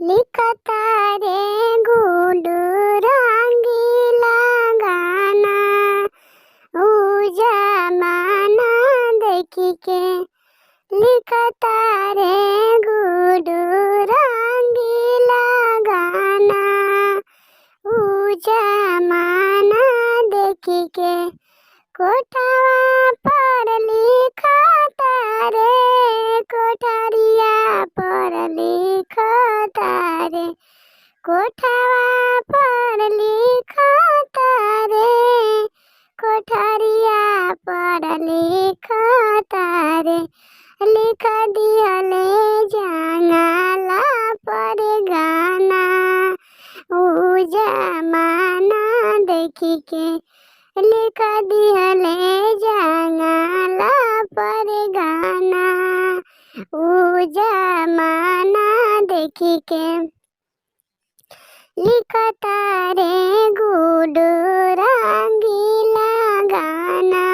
लिखता रे गुडू रंगीला गाना, ऊ जमाना देखी के। लिखता रे गुडू रंगीला गाना, ऊ जमाना देखी के। कोठवा पर लिखता रे, कोठरिया पर लिखता रे, कोठवा पर लिखता रे, कोठरिया पर लिखता रे। लिख दिहले जंगला पर गाना, ऊ जमाना देखी के। लिख दिहले जंगला पर गाना, ऊ जमाना देखी के। लिखता रे गुडू रंगीला गाना,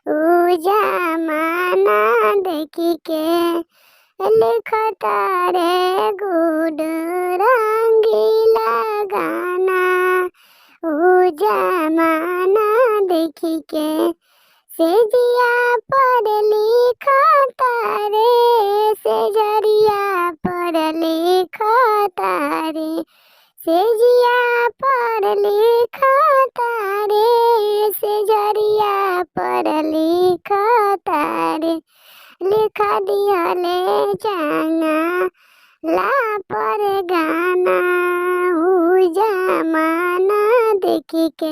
ऊ जमाना देखी के। लिखता रे गुडू रंगीला गाना, ऊ जमाना देखी के। सेजिया पर लिखता रे, सेजरिया पर लिखता रे, सेजिया पर लिखता रे, सेजरिया पर लिखता रे। लिख दिहले जंगला पर गाना, ऊ जमाना देखी के।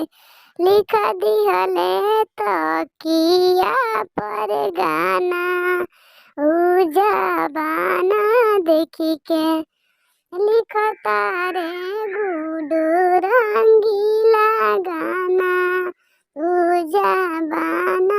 लिख दिहले तकिया पर गाना, ऊ जमाना देखी के। लिखता रे गुडू रंगीला गाना, ऊ जमाना